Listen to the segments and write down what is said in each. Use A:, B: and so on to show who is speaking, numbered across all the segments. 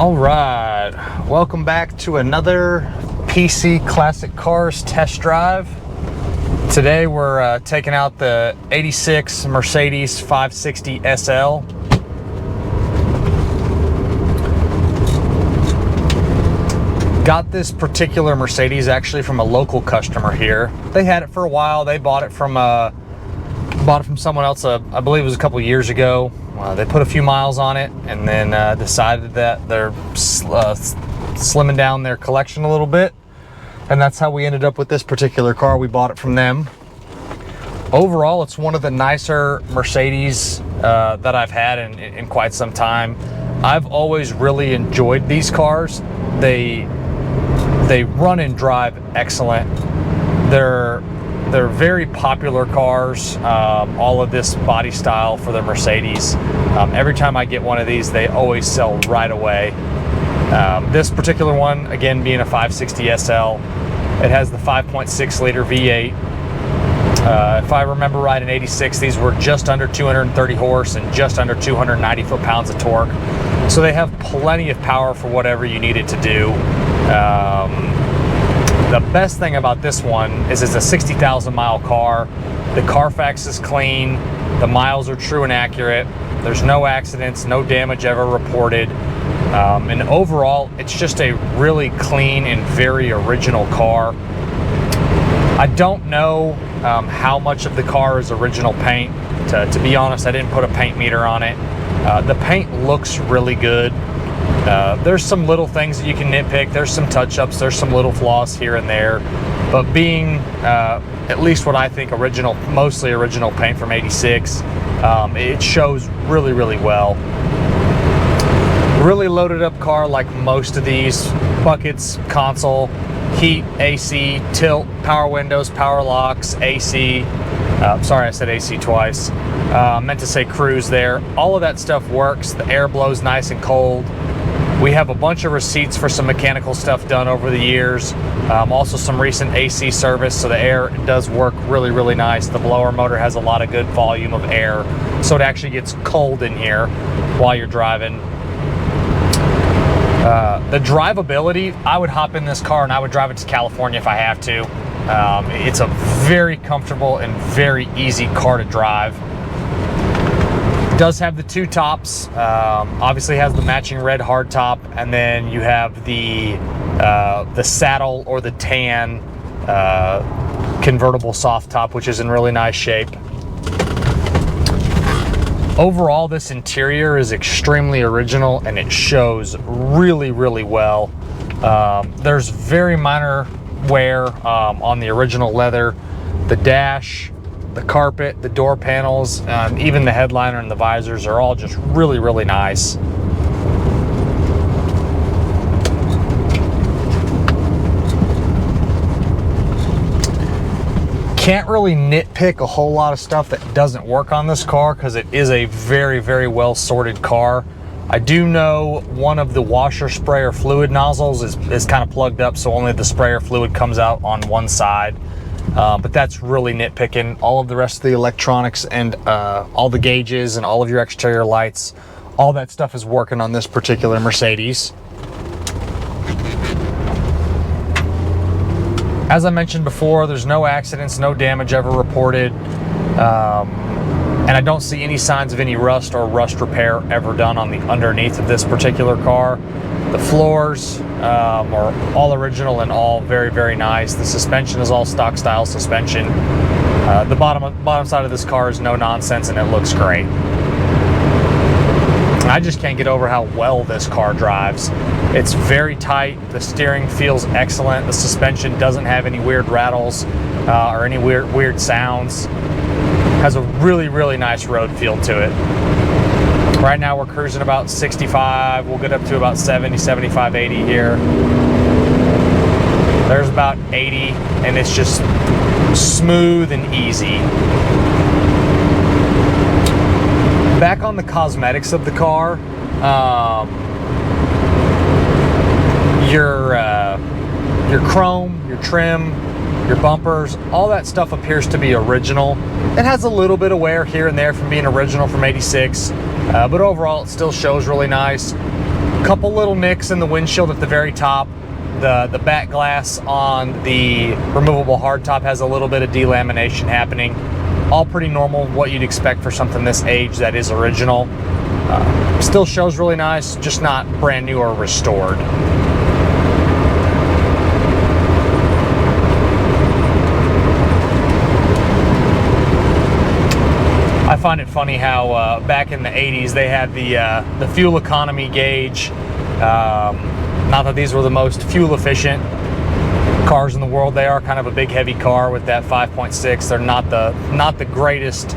A: All right, welcome back to another PC Classic Cars test drive. Today we're taking out the 86 Mercedes 560 SL. Got this particular Mercedes actually from a local customer here. They had it for a while. They bought it from someone else, I believe it was a couple years ago. They put a few miles on it and then decided that they're slimming down their collection a little bit. And that's how we ended up with this particular car. We bought it from them. Overall, it's one of the nicer Mercedes that I've had in quite some time. I've always really enjoyed these cars. They run and drive excellent. They're very popular cars, all of this body style for the Mercedes. Every time I get one of these, they always sell right away. This particular one, again, being a 560 SL, it has the 5.6 liter V8. If I remember right, in 86, these were just under 230 horse and just under 290 foot-pounds of torque. So they have plenty of power for whatever you need it to do. The best thing about this one is it's a 60,000 mile car. The Carfax is clean. The miles are true and accurate. There's no accidents, no damage ever reported. And overall, it's just a really clean and very original car. I don't know how much of the car is original paint. To be honest, I didn't put a paint meter on it. The paint looks really good. There's some little things that you can nitpick. There's some touch-ups. There's some little flaws here and there. But being at least what I think mostly original paint from 86, it shows really, really well. Really loaded up car like most of these. Buckets, console, heat, AC, tilt, power windows, power locks, AC. Sorry, I said AC twice. Meant to say cruise there. All of that stuff works. The air blows nice and cold. We have a bunch of receipts for some mechanical stuff done over the years. Also some recent AC service, so the air does work really, really nice. The blower motor has a lot of good volume of air, so it actually gets cold in here while you're driving. The drivability, I would hop in this car and I would drive it to California if I have to. It's a very comfortable and very easy car to drive. Does have the two tops, obviously has the matching red hard top, and then you have the saddle or the tan convertible soft top, which is in really nice shape. Overall, this interior is extremely original and it shows really, really well. There's very minor wear on the original leather. The dash, the carpet, the door panels, even the headliner and the visors are all just really, really nice. Can't really nitpick a whole lot of stuff that doesn't work on this car because it is a very, very well sorted car. I do know one of the washer sprayer fluid nozzles is kind of plugged up, so only the sprayer fluid comes out on one side. But that's really nitpicking. All of the rest of the electronics and all the gauges and all of your exterior lights, all that stuff is working on this particular Mercedes. As I mentioned before, there's no accidents, no damage ever reported. And I don't see any signs of any rust or rust repair ever done on the underneath of this particular car. The floors are all original and all very, very nice. The suspension is all stock style suspension. The bottom side of this car is no nonsense and it looks great. I just can't get over how well this car drives. It's very tight. The steering feels excellent. The suspension doesn't have any weird rattles or any weird sounds. Has a really, really nice road feel to it. Right now we're cruising about 65. We'll get up to about 70, 75, 80 here. There's about 80 and it's just smooth and easy. Back on the cosmetics of the car, your chrome, your trim, your bumpers, all that stuff appears to be original. It has a little bit of wear here and there from being original from 86, but overall it still shows really nice. Couple little nicks in the windshield at the very top. The back glass on the removable hardtop has a little bit of delamination happening. All pretty normal, what you'd expect for something this age that is original. Still shows really nice, just not brand new or restored. I find it funny how back in the 80s they had the fuel economy gauge. Not that these were the most fuel efficient cars in the world. They are kind of a big heavy car with that 5.6. They're not the greatest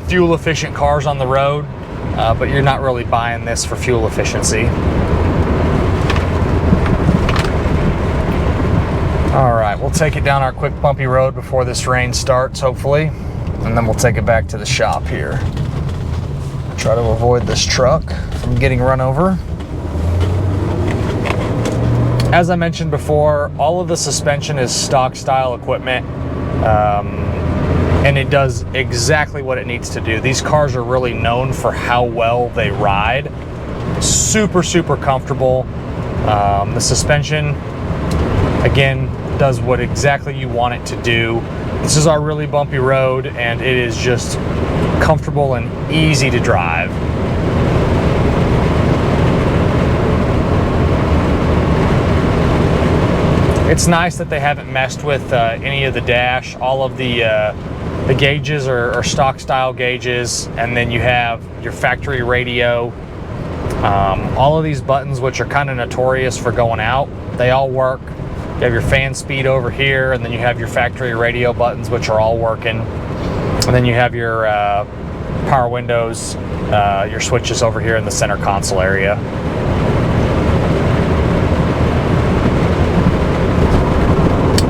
A: fuel efficient cars on the road, but you're not really buying this for fuel efficiency. All right, we'll take it down our quick bumpy road before this rain starts, hopefully, and then we'll take it back to the shop here. Try to avoid this truck from getting run over. As I mentioned before, all of the suspension is stock style equipment, and it does exactly what it needs to do. These cars are really known for how well they ride. Super, super comfortable. The suspension, again, does what exactly you want it to do. This is our really bumpy road, and it is just comfortable and easy to drive. It's nice that they haven't messed with any of the dash. All of the gauges are stock style gauges, and then you have your factory radio. All of these buttons, which are kind of notorious for going out, they all work. You have your fan speed over here, and then you have your factory radio buttons, which are all working. And then you have your power windows, your switches over here in the center console area.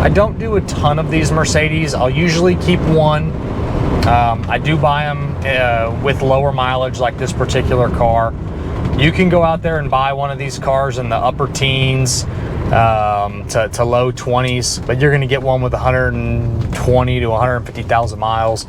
A: I don't do a ton of these Mercedes. I'll usually keep one. I do buy them with lower mileage like this particular car. You can go out there and buy one of these cars in the upper teens to low 20s, but you're going to get one with 120 to 150,000 miles.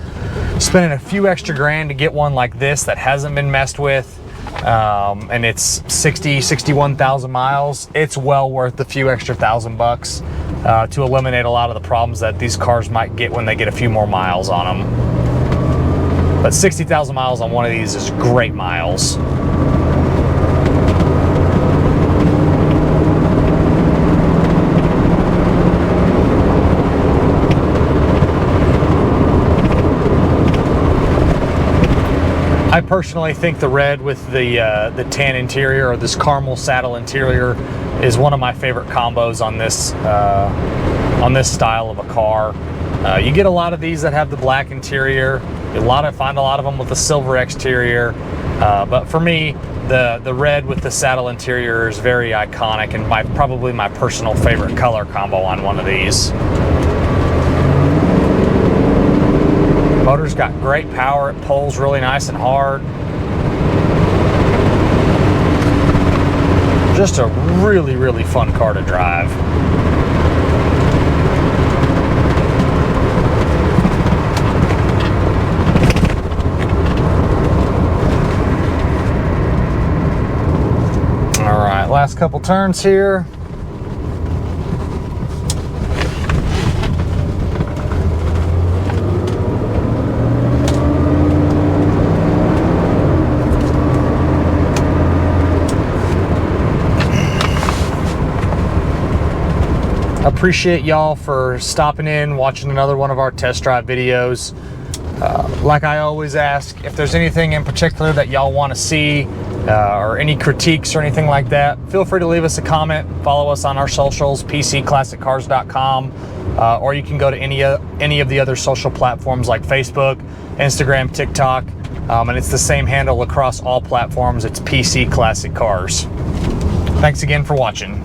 A: Spending a few extra grand to get one like this that hasn't been messed with, and it's 61,000 miles, it's well worth the few extra $1,000 to eliminate a lot of the problems that these cars might get when they get a few more miles on them. But 60,000 miles on one of these is great miles. I personally think the red with the tan interior, or this caramel saddle interior, is one of my favorite combos on this style of a car. You get a lot of these that have the black interior. Find a lot of them with the silver exterior. But for me, the red with the saddle interior is very iconic, and probably my personal favorite color combo on one of these. Motor's got great power. It pulls really nice and hard. Just a really, really fun car to drive. All right, last couple turns here. Appreciate y'all for stopping in, watching another one of our test drive videos. Like I always ask, if there's anything in particular that y'all want to see, or any critiques or anything like that, feel free to leave us a comment. Follow us on our socials, pcclassiccars.com, or you can go to any of the other social platforms like Facebook, Instagram, TikTok, and it's the same handle across all platforms. It's PC Classic Cars. Thanks again for watching.